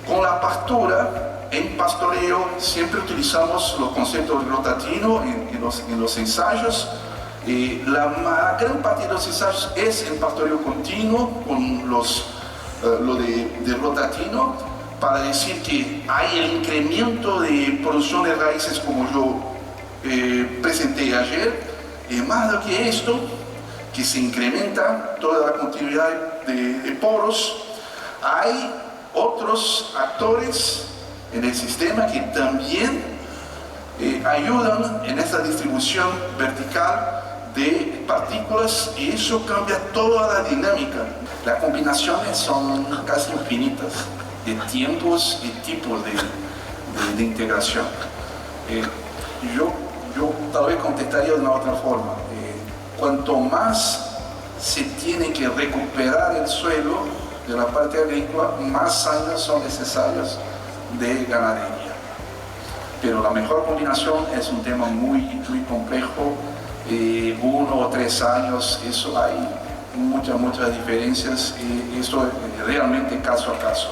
Con la pastura, en pastoreo, siempre utilizamos los conceptos de rotatino en los ensayos. La gran parte de los ensayos es en pastoreo continuo con lo de rotatino, para decir que hay el incremento de producción de raíces como yo presenté ayer. Más de que esto, que se incrementa toda la continuidad de poros, hay otros actores en el sistema que también ayudan en esta distribución vertical de partículas, y eso cambia toda la dinámica. Las combinaciones son casi infinitas de tiempos y tipos de integración. Yo tal vez contestaría de una otra forma. Cuanto más se tiene que recuperar el suelo de la parte agrícola, más años son necesarios de ganadería. Pero la mejor combinación es un tema muy, muy complejo. 1 o 3 años, eso hay muchas diferencias, y eso es realmente caso a caso.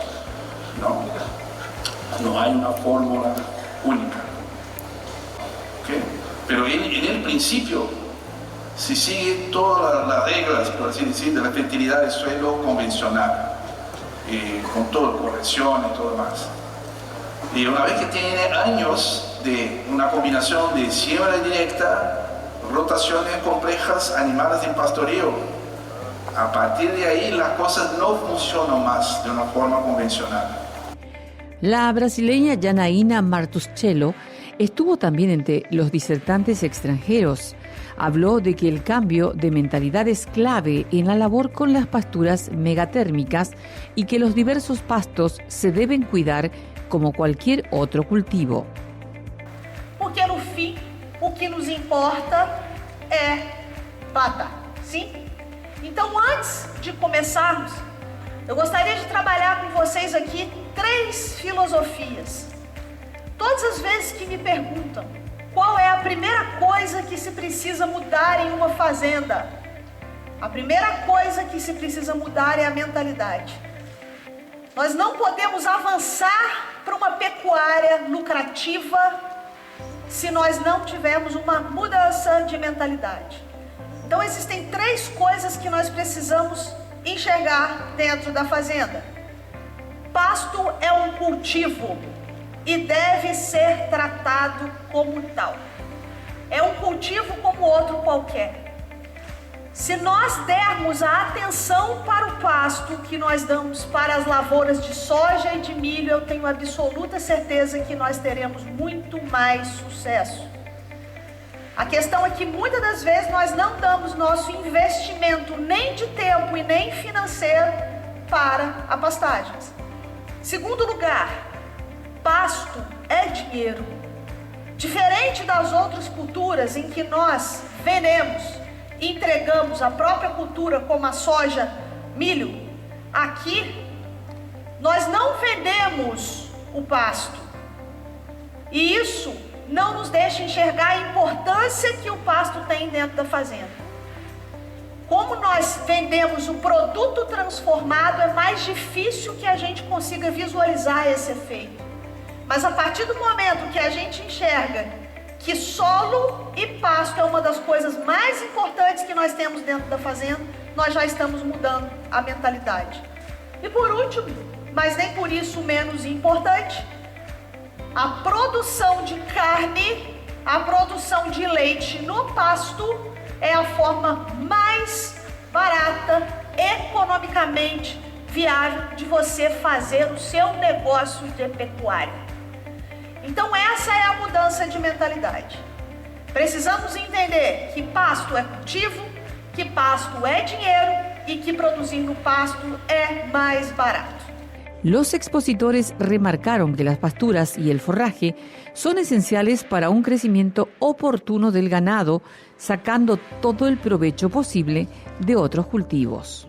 No hay una fórmula única. ¿Okay? Pero en el principio, si sigue todas las reglas, por así decir, de la fertilidad del suelo convencional, con toda corrección y todo más. Y una vez que tiene años de una combinación de siembra directa, rotaciones complejas, animales en pastoreo, a partir de ahí las cosas no funcionan más de una forma convencional. La brasileña Janaína Martuscello estuvo también entre los disertantes extranjeros. Habló de que el cambio de mentalidad es clave en la labor con las pasturas megatérmicas y que los diversos pastos se deben cuidar como cualquier otro cultivo. Porque no fim, o que nos importa é plantar, sim? Então, antes de começarmos, eu gostaria de trabalhar com vocês aqui 3 filosofias. Todas as vezes que me perguntam qual é a primeira coisa que se precisa mudar em uma fazenda, a primeira coisa que se precisa mudar é a mentalidade. Nós não podemos avançar para uma pecuária lucrativa se nós não tivermos uma mudança de mentalidade. Então existem 3 coisas que nós precisamos enxergar dentro da fazenda. Pasto é um cultivo e deve ser tratado como tal. É um cultivo como outro qualquer. Se nós dermos a atenção para o pasto que nós damos para as lavouras de soja e de milho, eu tenho absoluta certeza que nós teremos muito mais sucesso. A questão é que muitas das vezes nós não damos nosso investimento nem de tempo e nem financeiro para a pastagem. Segundo lugar, pasto é dinheiro. Diferente das outras culturas em que nós vendemos, entregamos a própria cultura como a soja, milho, aqui nós não vendemos o pasto. E isso não nos deixa enxergar a importância que o pasto tem dentro da fazenda. Como nós vendemos o produto transformado, é mais difícil que a gente consiga visualizar esse efeito. Mas a partir do momento que a gente enxerga que solo e pasto é uma das coisas mais importantes que nós temos dentro da fazenda, nós já estamos mudando a mentalidade. E por último, mas nem por isso menos importante, a produção de carne, a produção de leite no pasto é a forma mais barata, economicamente viável de você fazer o seu negócio de pecuária. Então essa é a mudança de mentalidade. Precisamos entender que pasto é cultivo, que pasto é dinheiro e que produzindo pasto é mais barato. Los expositores remarcaron que las pasturas y el forraje son esenciales para un crecimiento oportuno del ganado, sacando todo el provecho posible de otros cultivos.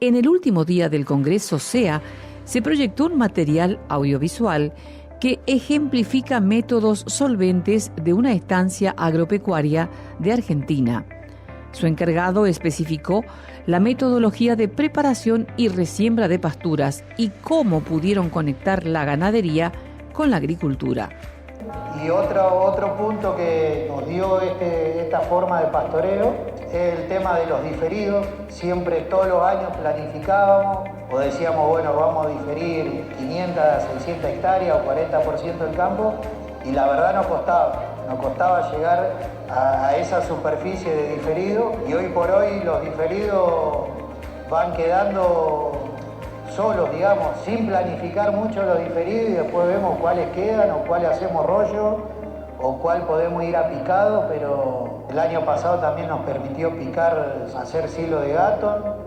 En el último día del Congreso SEA se proyectó un material audiovisual que ejemplifica métodos solventes de una estancia agropecuaria de Argentina. Su encargado especificó la metodología de preparación y resiembra de pasturas y cómo pudieron conectar la ganadería con la agricultura. Y otro punto que nos dio esta forma de pastoreo es el tema de los diferidos. Siempre todos los años planificábamos o decíamos, bueno, vamos a diferir 500 a 600 hectáreas o 40% del campo, y la verdad nos costaba llegar a esa superficie de diferido, y hoy por hoy los diferidos van quedando solos, digamos, sin planificar mucho los diferidos, y después vemos cuáles quedan o cuáles hacemos rollo o cuál podemos ir a picado. Pero el año pasado también nos permitió hacer silo de gato,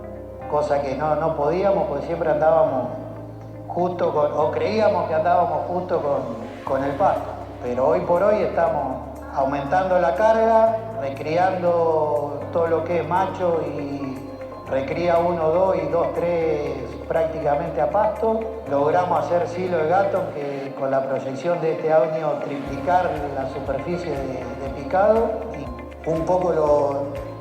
cosa que no podíamos porque siempre andábamos justo o creíamos que andábamos justo con el pasto. Pero hoy por hoy estamos aumentando la carga, recriando todo lo que es macho y recría 1, 2 y 2, 3 prácticamente a pasto. Logramos hacer silo de gato, que con la proyección de este año triplicar la superficie de picado. Y un poco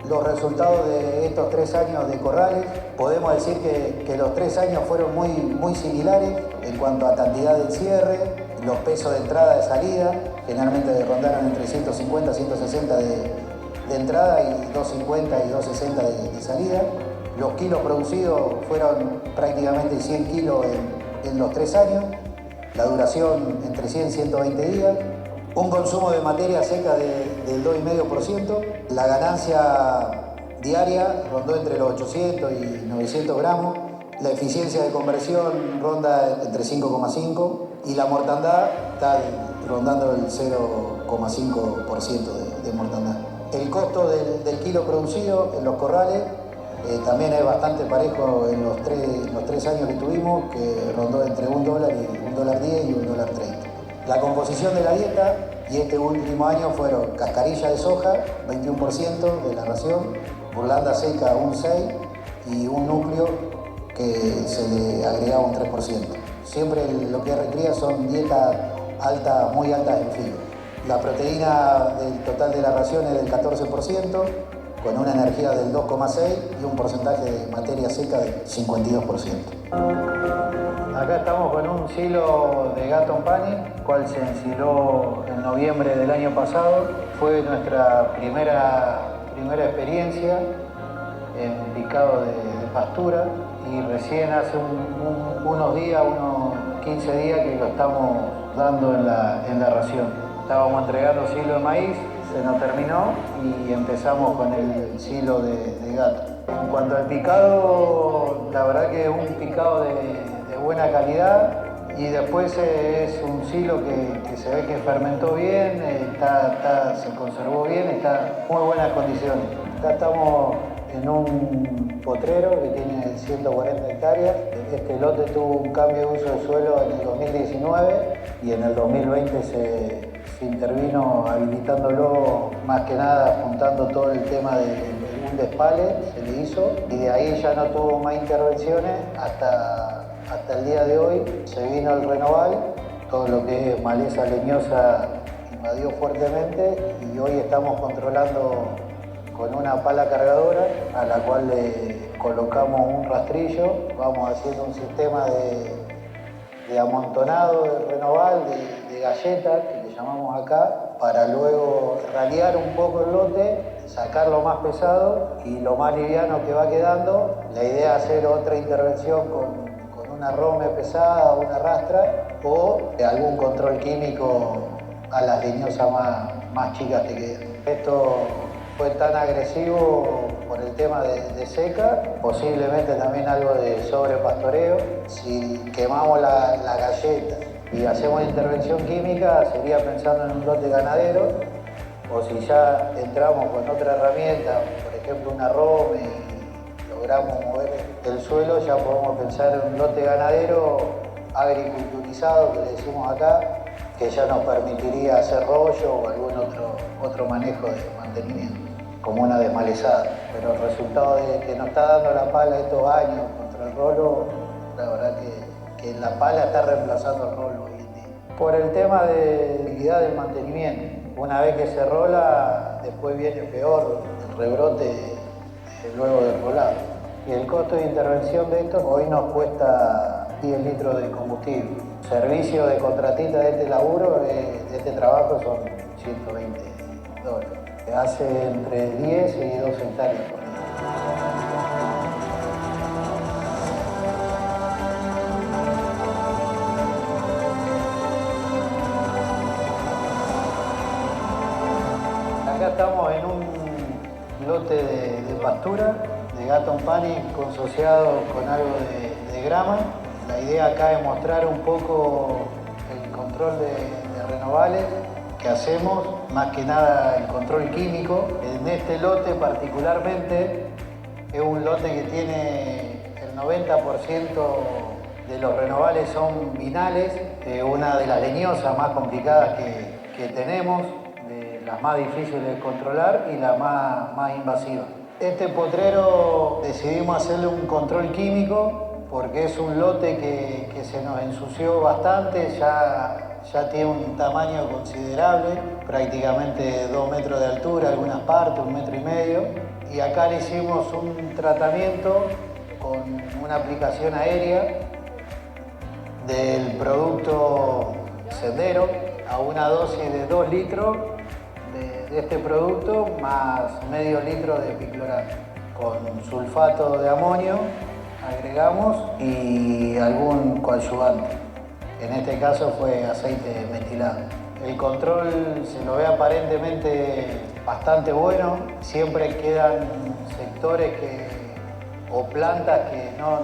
los resultados de estos 3 años de corrales, podemos decir que los 3 años fueron muy similares en cuanto a cantidad de cierre, los pesos de entrada y de salida, generalmente rondaron entre 150 y 160 de entrada y 250 y 260 de salida. Los kilos producidos fueron prácticamente 100 kilos en los 3 años, la duración entre 100 y 120 días, un consumo de materia seca del 2,5%, la ganancia diaria rondó entre los 800 y 900 gramos, la eficiencia de conversión ronda entre 5,5 y la mortandad está rondando el 0,5% de mortandad. El costo del kilo producido en los corrales también es bastante parejo en los tres años que tuvimos, que rondó entre $1 y $1.10 y $1.30. La composición de la dieta y este último año fueron cascarilla de soja, 21% de la ración, burlanda seca un 6% y un núcleo que se le agregaba un 3%. Siempre lo que recría son dietas altas, muy altas en fibra. La proteína del total de la ración es del 14%, con una energía del 2,6 y un porcentaje de materia seca del 52%. Acá estamos con un silo de Gatton Panic, cual se ensiló en noviembre del año pasado. Fue nuestra primera experiencia en picado de pastura, y recién hace unos 15 días que lo estamos dando en la ración. Estábamos entregando silo de maíz, se nos terminó y empezamos con el silo de gato. En cuanto al picado, la verdad que es un picado de buena calidad, y después es un silo que se ve que fermentó bien, se conservó bien, está en muy buenas condiciones. Acá estamos en un potrero que tiene 140 hectáreas. Este lote tuvo un cambio de uso de suelo en el 2019 y en el 2020 se intervino habilitándolo, más que nada juntando todo el tema de un despale, se le hizo, y de ahí ya no tuvo más intervenciones hasta el día de hoy. Se vino el renoval, todo lo que es maleza leñosa invadió fuertemente, y hoy estamos controlando con una pala cargadora a la cual le colocamos un rastrillo. Vamos haciendo un sistema de amontonado de renoval, de galletas, que le llamamos acá, para luego ralear un poco el lote, sacar lo más pesado y lo más liviano que va quedando. La idea es hacer otra intervención con una rome pesada o una rastra, o algún control químico a las leñosas más chicas que quedan. Esto fue tan agresivo por el tema de seca, posiblemente también algo de sobrepastoreo. Si quemamos la galleta y hacemos intervención química, sería pensando en un lote ganadero, o si ya entramos con otra herramienta, por ejemplo una rome, y logramos mover el suelo, ya podemos pensar en un lote ganadero agriculturizado, que le decimos acá, que ya nos permitiría hacer rollo o algún otro manejo de mantenimiento, como una desmalezada. Pero el resultado que nos está dando la pala estos años contra el rolo, la verdad que la pala está reemplazando el rolo hoy en día. Por el tema de utilidad del mantenimiento. Una vez que se rola, después viene peor el rebrote luego del rolado. Y el costo de intervención de esto hoy nos cuesta 10 litros de combustible. Servicio de contratista de este laburo, de este trabajo, son $120. Hace entre 10 y 2 hectáreas por día. Acá estamos en un lote de pastura, de Gatton Panic consociado con algo de grama. La idea acá es mostrar un poco el control de renovales que hacemos, más que nada el control químico. En este lote particularmente es un lote que tiene el 90% de los renovales son vinales, una de las leñosas más complicadas que tenemos, de las más difíciles de controlar y la más invasiva. Este potrero decidimos hacerle un control químico porque es un lote que se nos ensució bastante, ya tiene un tamaño considerable, prácticamente 2 metros de altura, algunas partes, 1,5 metros. Y acá le hicimos un tratamiento con una aplicación aérea del producto Sendero a una dosis de 2 litros de este producto más medio litro de piclorato. Con sulfato de amonio agregamos y algún coadyuvante. En este caso fue aceite metilado. El control se lo ve aparentemente bastante bueno. Siempre quedan sectores o plantas que no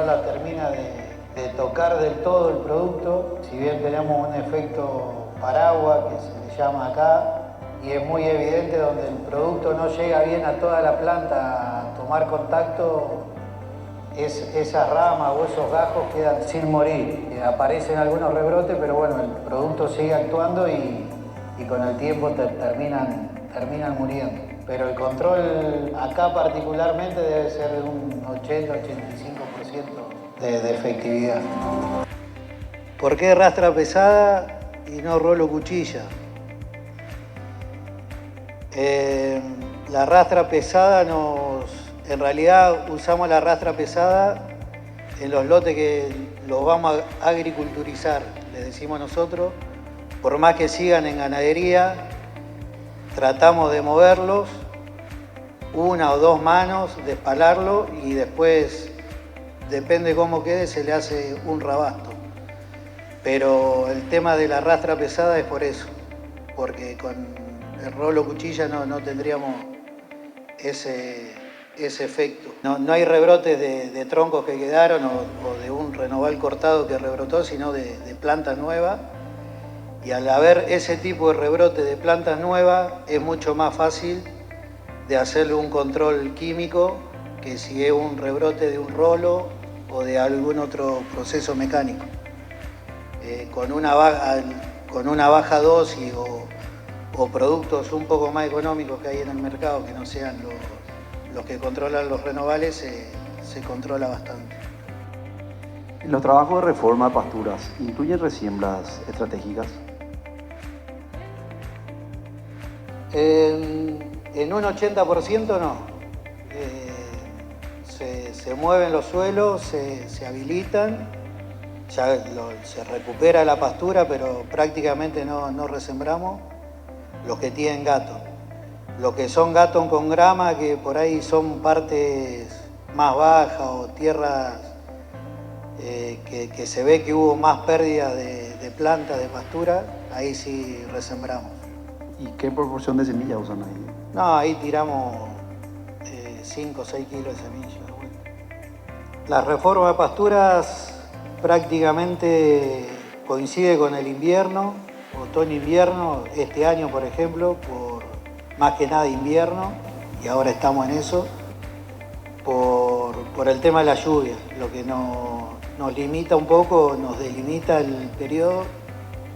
la termina de tocar del todo el producto. Si bien tenemos un efecto paraguas que se le llama acá, y es muy evidente donde el producto no llega bien a toda la planta a tomar contacto, esas ramas o esos gajos quedan sin morir. Aparecen algunos rebrotes, pero bueno, el producto sigue actuando y con el tiempo terminan muriendo. Pero el control acá particularmente debe ser de un 80-85% de efectividad. ¿Por qué rastra pesada y no rolo cuchilla? La rastra pesada en realidad usamos la rastra pesada en los lotes que los vamos a agriculturizar, le decimos nosotros. Por más que sigan en ganadería, tratamos de moverlos 1 o 2 manos, de espalarlo y después, depende cómo quede, se le hace un rabasto. Pero el tema de la rastra pesada es por eso, porque con el rolo cuchilla no tendríamos ese efecto. No hay rebrotes de troncos que quedaron o de un renoval cortado que rebrotó, sino de plantas nuevas. Y al haber ese tipo de rebrote de plantas nuevas, es mucho más fácil de hacerle un control químico que si es un rebrote de un rolo o de algún otro proceso mecánico. Con una baja dosis o productos un poco más económicos que hay en el mercado, que no sean los que controlan los renovales, se controla bastante. ¿Los trabajos de reforma de pasturas incluyen resiembras estratégicas? En un 80% no. Se mueven los suelos, se habilitan, ya se recupera la pastura, pero prácticamente no resembramos los que tienen Gatton. Los que son Gatton con grama, que por ahí son partes más bajas o tierras que se ve que hubo más pérdida de de planta, de pastura, ahí sí resembramos. ¿Y qué proporción de semilla usan ahí? No, ahí tiramos 5 o 6 kilos de semilla. La reforma de pasturas prácticamente coincide con el invierno, otoño-invierno, este año por ejemplo, por más que nada invierno, y ahora estamos en eso, por el tema de la lluvia, lo que nos limita un poco, nos delimita el periodo,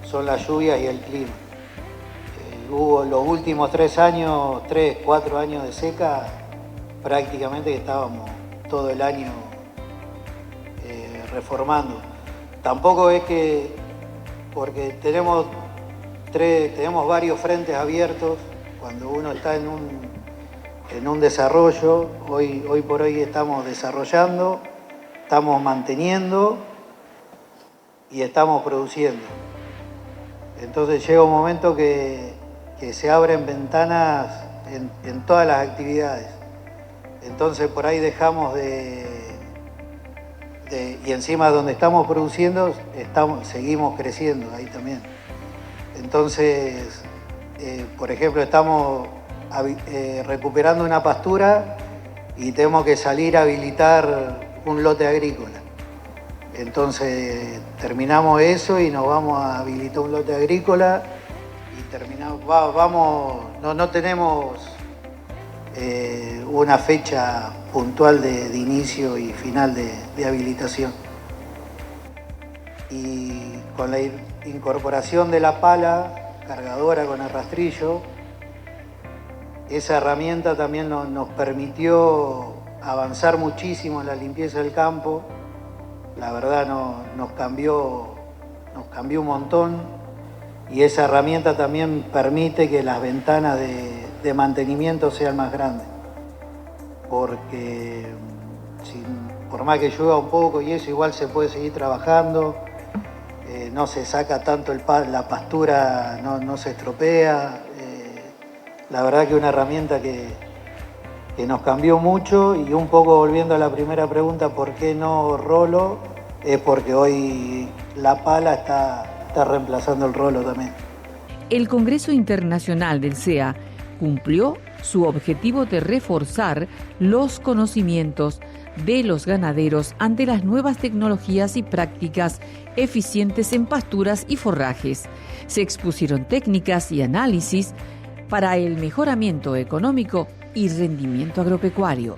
son las lluvias y el clima. Hubo los últimos 4 años de seca, prácticamente que estábamos todo el año reformando. Tampoco es que, porque tenemos varios frentes abiertos, cuando uno está en un desarrollo, hoy por hoy estamos desarrollando, estamos manteniendo y estamos produciendo. Entonces llega un momento que se abren ventanas en todas las actividades. Entonces por ahí dejamos y encima donde estamos produciendo, seguimos creciendo ahí también. Entonces, por ejemplo, estamos recuperando una pastura y tenemos que salir a habilitar un lote agrícola. Entonces terminamos eso y nos vamos a habilitar un lote agrícola y terminamos, no tenemos una fecha puntual de inicio y final de habilitación. Y con la incorporación de la pala cargadora con el rastrillo, esa herramienta también nos permitió avanzar muchísimo en la limpieza del campo. La verdad nos cambió un montón, y esa herramienta también permite que las ventanas de mantenimiento sean más grandes, porque por más que llueva un poco y eso, igual se puede seguir trabajando, no se saca tanto la pastura, no se estropea. La verdad que una herramienta que nos cambió mucho, y un poco volviendo a la primera pregunta, ¿por qué no rolo? Es porque hoy la pala está reemplazando el rolo también. El Congreso Internacional del CEA cumplió su objetivo de reforzar los conocimientos de los ganaderos ante las nuevas tecnologías y prácticas eficientes en pasturas y forrajes. Se expusieron técnicas y análisis para el mejoramiento económico y rendimiento agropecuario.